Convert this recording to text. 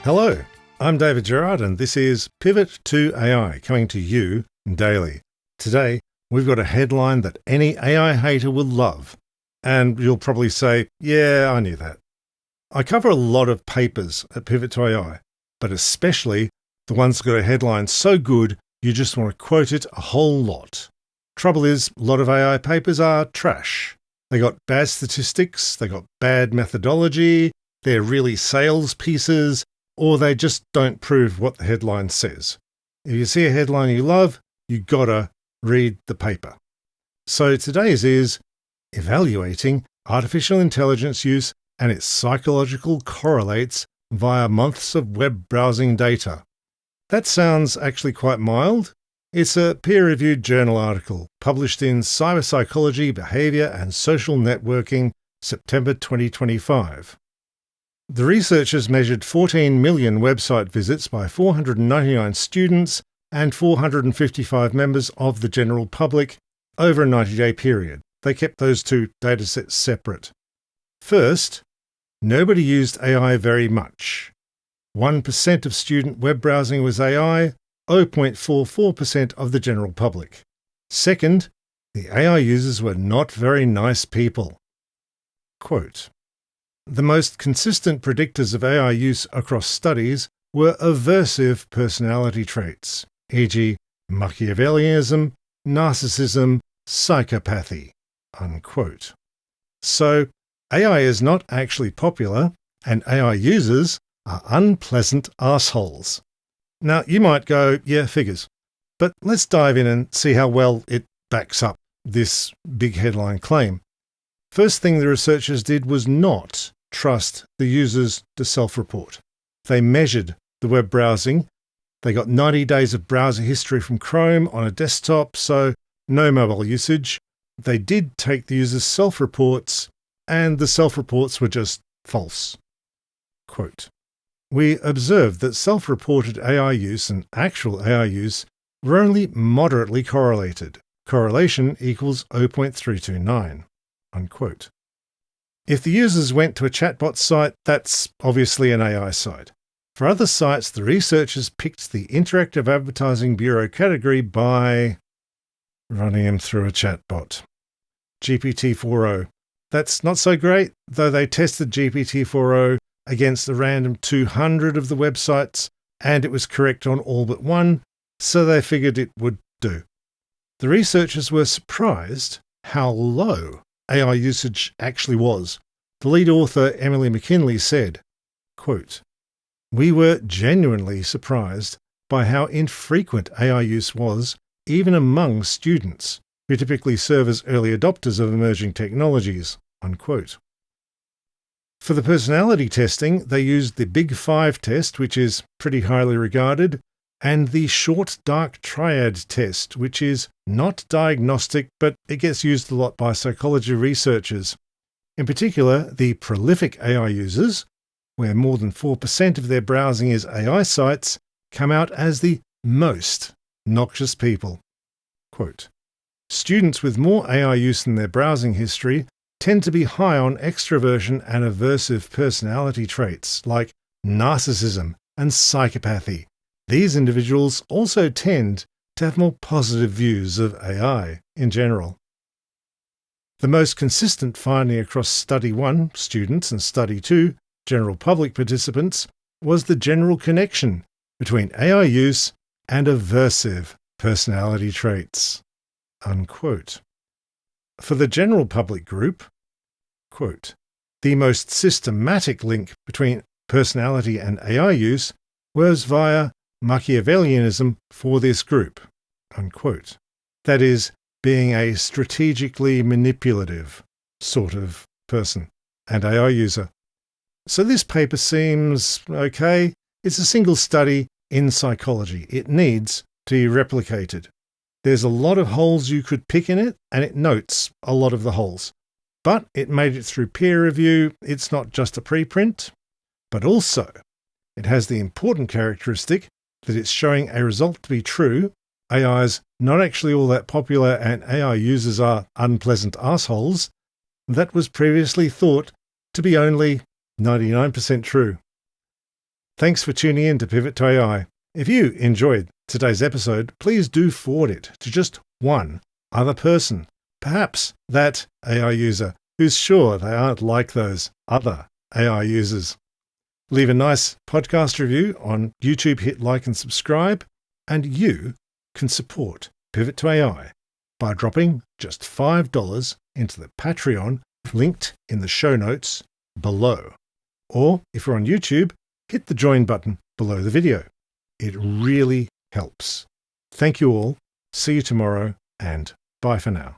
Hello, I'm David Gerard and this is Pivot to AI coming to you daily. Today, we've got a headline that any AI hater will love. And you'll probably say, yeah, I knew that. I cover a lot of papers at Pivot to AI, but especially the ones that got a headline so good you just want to quote it a whole lot. Trouble is, a lot of AI papers are trash. They got bad statistics, they got bad methodology, they're really sales pieces, or they just don't prove what the headline says. If you see a headline you love, you gotta read the paper. So today's is Evaluating Artificial Intelligence Use and its Psychological Correlates via Months of Web Browsing Data. That sounds actually quite mild. It's a peer-reviewed journal article published in Cyber-Psychology, Behavior and Social Networking, September 2025. The researchers measured 14 million website visits by 499 students and 455 members of the general public over a 90-day period. They kept those two datasets separate. First, nobody used AI very much. 1% of student web browsing was AI, 0.44% of the general public. Second, the AI users were not very nice people. Quote, "The most consistent predictors of AI use across studies were aversive personality traits, e.g. Machiavellianism, narcissism, psychopathy." Unquote. So, AI is not actually popular, and AI users are unpleasant assholes. Now, you might go, yeah, figures. But let's dive in and see how well it backs up this big headline claim. First thing the researchers did was not trust the users to self-report. They measured the web browsing. They got 90 days of browser history from Chrome on a desktop, so no mobile usage. They did take the users' self-reports, and the self-reports were just false. Quote, "We observed that self-reported AI use and actual AI use were only moderately correlated. Correlation equals 0.329. Unquote. If the users went to a chatbot site, that's obviously an AI site. For other sites, the researchers picked the Interactive Advertising Bureau category by running them through a chatbot. GPT-4o. That's not so great, though they tested GPT-4o against a random 200 of the websites, and it was correct on all but one, so they figured it would do. The researchers were surprised how low AI usage actually was. The lead author, Emily McKinley, said, quote, "We were genuinely surprised by how infrequent AI use was, even among students, who typically serve as early adopters of emerging technologies." Unquote. For the personality testing, they used the Big Five test, which is pretty highly regarded, and the Short Dark Triad test, which is not diagnostic, but it gets used a lot by psychology researchers. In particular, the prolific AI users, where more than 4% of their browsing is AI sites, come out as the most noxious people. Quote, "Students with more AI use in their browsing history tend to be high on extroversion and aversive personality traits like narcissism and psychopathy. These individuals also tend to have more positive views of AI in general." The most consistent finding across Study 1 students and Study 2 general public participants was the general connection between AI use and aversive personality traits. Unquote. For the general public group, quote, "The most systematic link between personality and AI use was via Machiavellianism for this group." Unquote. That is, being a strategically manipulative sort of person and AI user. So this paper seems okay. It's a single study in psychology. It needs to be replicated. There's a lot of holes you could pick in it, and it notes a lot of the holes. But it made it through peer review. It's not just a preprint, but also it has the important characteristic that it's showing a result to be true. AI is not actually all that popular and AI users are unpleasant assholes. That was previously thought to be only 99% true. Thanks for tuning in to Pivot to AI. If you enjoyed today's episode, please do forward it to just one other person, perhaps that AI user who's sure they aren't like those other AI users. Leave a nice podcast review on YouTube, hit like and subscribe, and you can support Pivot to AI by dropping just $5 into the Patreon linked in the show notes below. Or if you're on YouTube, hit the join button below the video. It really helps. Thank you all. See you tomorrow, and bye for now.